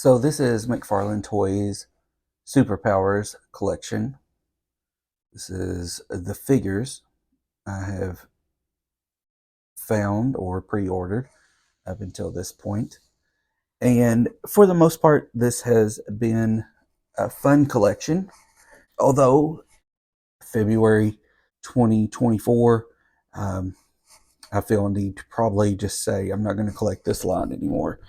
So this is McFarlane Toys Superpowers collection. This is the figures I have found or pre-ordered up until this point. And for the most part, this has been a fun collection. Although February 2024, um, I feel a need to probably just say I'm not going to collect this line anymore.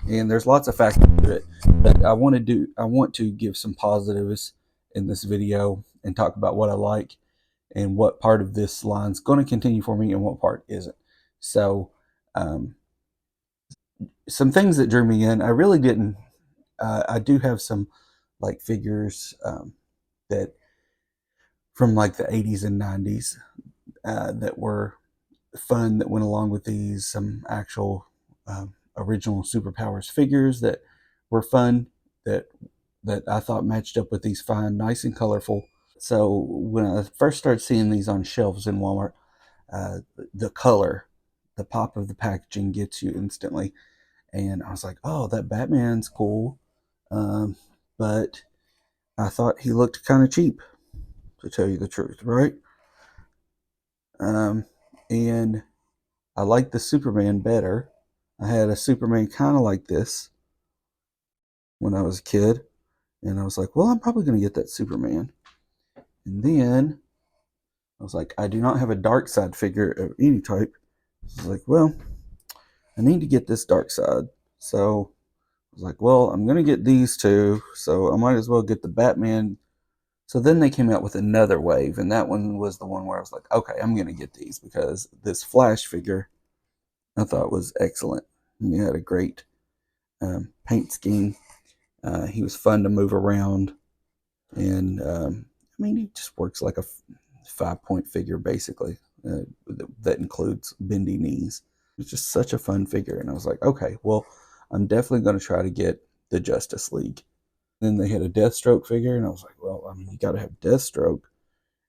And there's lots of factors to it, but I want to give some positives in this video and talk about what I like and what part of this line is going to continue for me and what part isn't. So, um, some things that drew me in, I really didn't. I do have some like figures that from like the 80s and 90s that were fun that went along with these. Some actual original Superpowers figures that were fun that I thought matched up with these fine, nice and colorful. So when I first started seeing these on shelves in Walmart, the color, the pop of the packaging gets you instantly. And I was like, oh, that Batman's cool. Um, but I thought he looked kind of cheap, to tell you the truth, right? Um, and I liked the Superman better. I had a Superman kind of like this when I was a kid. And I was like, well, I'm probably going to get that Superman. And then I was like, I do not have a Darkseid figure of any type. I was like, well, I need to get this Darkseid. So I was like, well, I'm going to get these two. So I might as well get the Batman. So then they came out with another wave. And that one was the one where I was like, okay, I'm going to get these because this Flash figure I thought was excellent. He had a great paint scheme. He was fun to move around. And I mean, he just works like a 5-point figure, basically, that includes bendy knees. It's just such a fun figure. And I was like, okay, well, I'm definitely going to try to get the Justice League. Then they had a Deathstroke figure, and I was like, well, I mean, you got to have Deathstroke,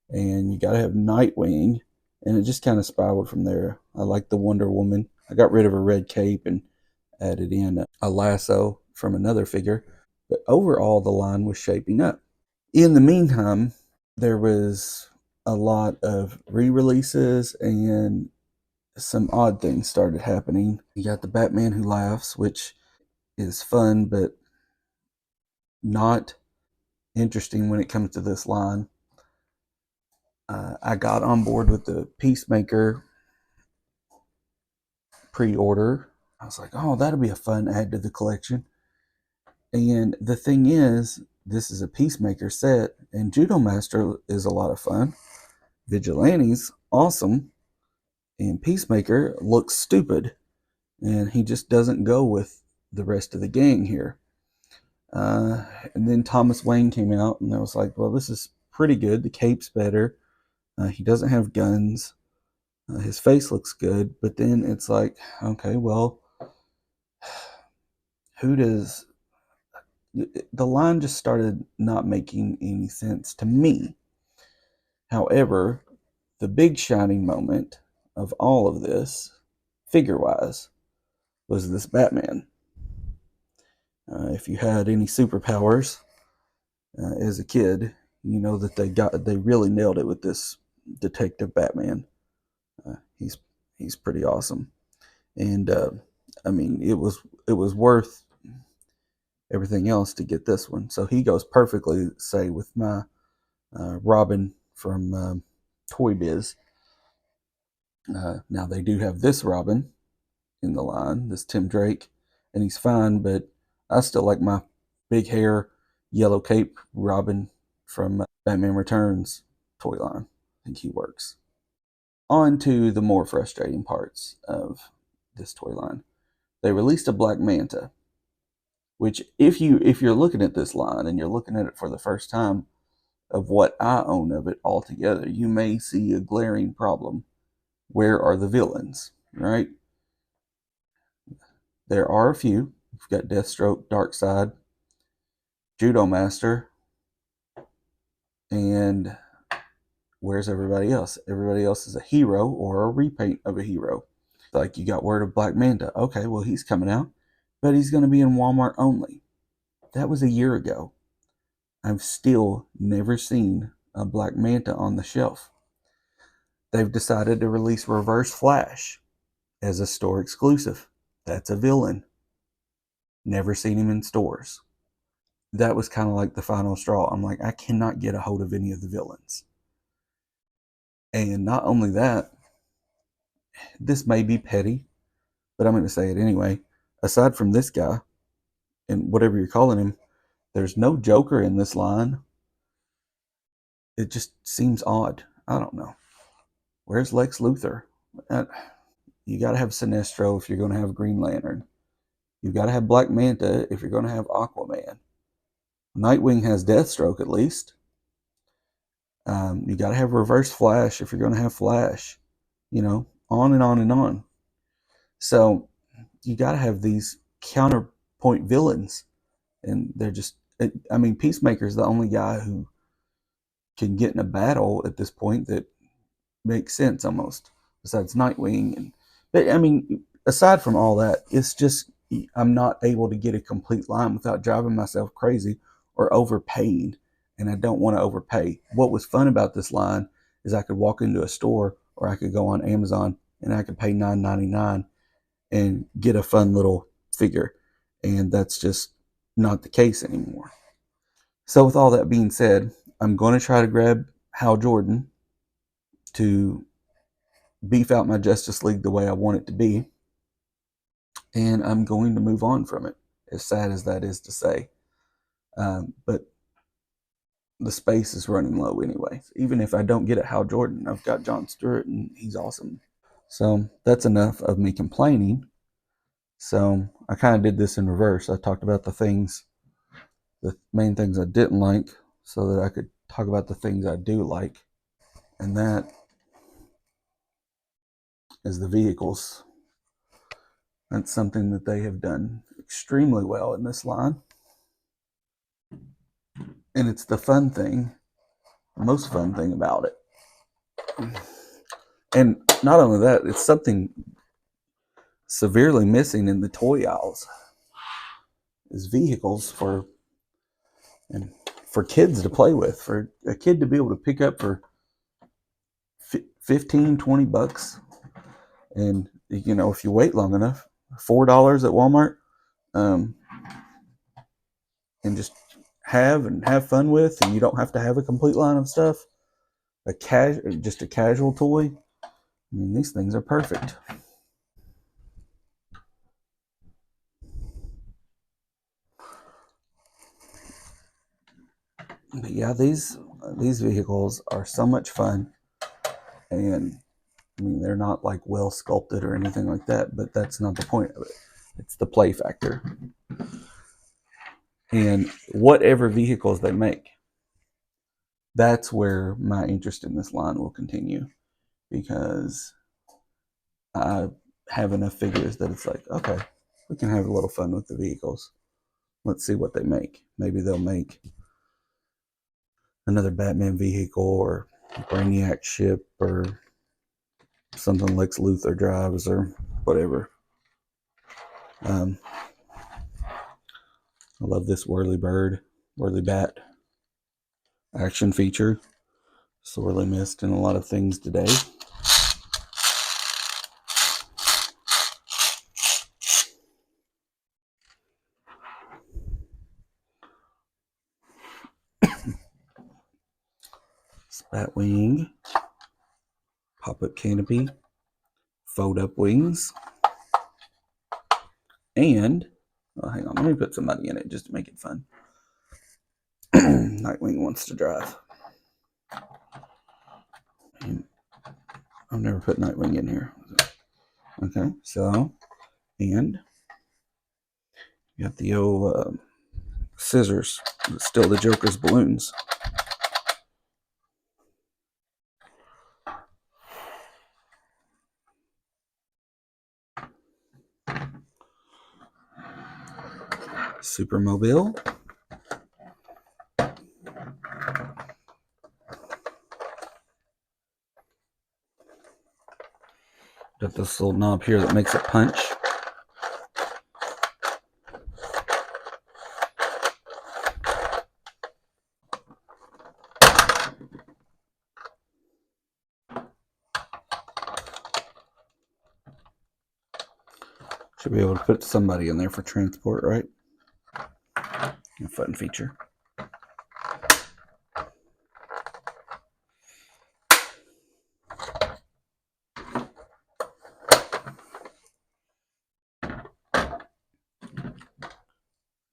and you got to have Nightwing, and it just kind of spiraled from there. I like the Wonder Woman. I got rid of her red cape and added in a lasso from another figure. But overall, the line was shaping up. In the meantime, there was a lot of re-releases and some odd things started happening. You got the Batman Who Laughs, which is fun, but not interesting when it comes to this line. I got on board with the Peacemaker pre-order. I was like, oh, that'll be a fun add to the collection. And the thing is, this is a Peacemaker set, and Judo Master is a lot of fun. Vigilante's awesome, and Peacemaker looks stupid, and he just doesn't go with the rest of the gang here. And then Thomas Wayne came out, and I was like, well, this is pretty good. The cape's better. He doesn't have guns. His face looks good, but then it's like, okay, well, who does. The line just started not making any sense to me. However, the big shining moment of all of this, figure wise, was this Batman. If you had any superpowers as a kid, you know that they really nailed it with this Detective Batman. He's pretty awesome, and I mean it was worth everything else to get this one. So he goes perfectly, say, with my Robin from Toy Biz. Now they do have this Robin in the line, this Tim Drake, and he's fine, but I still like my big hair, yellow cape Robin from Batman Returns toy line. I think he works. On to the more frustrating parts of this toy line. They released a Black Manta, which if you're looking at this line and you're looking at it for the first time of what I own of it altogether, you may see a glaring problem. Where are the villains, right? There are a few. You've got Deathstroke, Darkseid, Judo Master, and where's everybody else? Everybody else is a hero or a repaint of a hero. Like you got word of Black Manta. Okay, well, he's coming out, but he's going to be in Walmart only. That was a year ago. I've still never seen a Black Manta on the shelf. They've decided to release Reverse Flash as a store exclusive. That's a villain. Never seen him in stores. That was kind of like the final straw. I'm like, I cannot get a hold of any of the villains. And not only that, this may be petty, but I'm going to say it anyway. Aside from this guy and whatever you're calling him, there's no Joker in this line. It just seems odd. I don't know. Where's Lex Luthor? You got to have Sinestro if you're going to have Green Lantern. You've got to have Black Manta if you're going to have Aquaman. Nightwing has Deathstroke at least. You got to have Reverse Flash if you're going to have Flash. You know, on and on and on. So you got to have these counterpoint villains, and they're just. I mean, Peacemaker's the only guy who can get in a battle at this point that makes sense almost. Besides Nightwing, but I mean, aside from all that, it's just I'm not able to get a complete line without driving myself crazy or overpaying, and I don't want to overpay. What was fun about this line is I could walk into a store or I could go on Amazon and I could pay $9.99 and get a fun little figure, and that's just not the case anymore. So with all that being said, I'm going to try to grab Hal Jordan to beef out my Justice League the way I want it to be, and I'm going to move on from it, as sad as that is to say. But the space is running low anyway. Even if I don't get a Hal Jordan, I've got John Stewart, and he's awesome. So that's enough of me complaining. So I kind of did this in reverse. I talked about the main things I didn't like, so that I could talk about the things I do like. And that is the vehicles. That's something that they have done extremely well in this line. And it's the fun thing, the most fun thing about it. And not only that, it's something severely missing in the toy aisles is vehicles for kids to play with, for a kid to be able to pick up for 15, 20 bucks. And, you know, if you wait long enough, $4 at Walmart, and just have fun with, and you don't have to have a complete line of stuff. Just a casual toy. I mean, these things are perfect. But yeah, these vehicles are so much fun, and I mean, they're not like well sculpted or anything like that, but that's not the point of it. It's the play factor. And whatever vehicles they make, that's where my interest in this line will continue, because I have enough figures that it's like, okay, we can have a little fun with the vehicles. Let's see what they make. Maybe they'll make another Batman vehicle or Brainiac ship or something Lex Luthor drives or whatever. I love this Whirly Bat action feature. Sorely missed in a lot of things today. Batwing, pop-up canopy, fold-up wings, and hang on, let me put some money in it just to make it fun. Nightwing wants to drive. And I've never put Nightwing in here. Okay, so, and you got the old scissors, still the Joker's balloons. Supermobile. Got this little knob here that makes it punch. Should be able to put somebody in there for transport, right? A fun feature.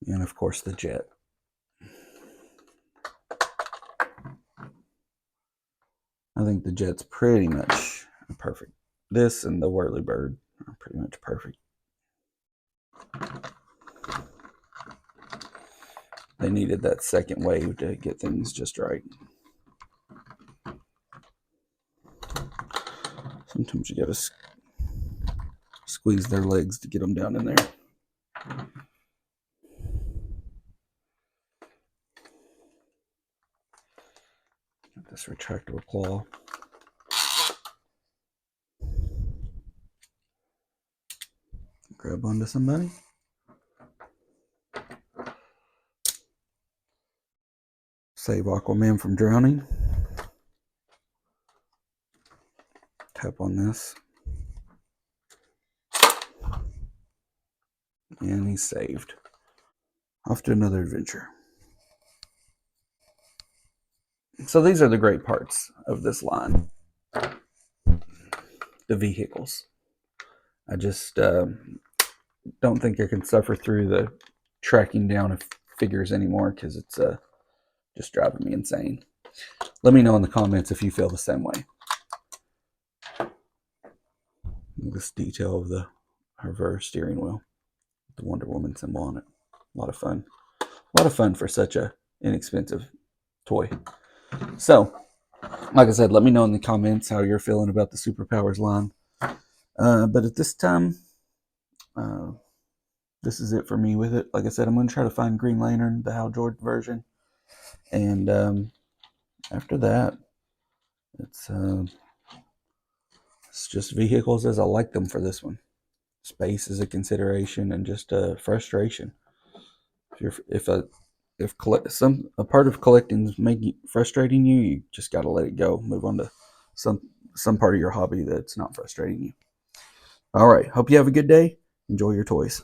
And of course the jet. I think the jet's pretty much perfect. This and the Whirlybird are pretty much perfect. They needed that second wave to get things just right. Sometimes you gotta squeeze their legs to get them down in there. Get this retractable claw. Grab onto somebody. Save Aquaman from drowning. Tap on this. And he's saved. Off to another adventure. So these are the great parts of this line. The vehicles. I just don't think I can suffer through the tracking down of figures anymore because it's just driving me insane. Let me know in the comments if you feel the same way. This detail of the reverse steering wheel, the Wonder Woman symbol on it. A lot of fun. A lot of fun for such a inexpensive toy. So, like I said, let me know in the comments how you're feeling about the Superpowers line. But at this time, this is it for me with it. Like I said, I'm going to try to find Green Lantern, the Hal Jordan version. And after that, it's just vehicles as I like them for this one. Space is a consideration, and just frustration. If a part of collecting is making frustrating you, you just got to let it go. Move on to some part of your hobby that's not frustrating you. All right. Hope you have a good day. Enjoy your toys.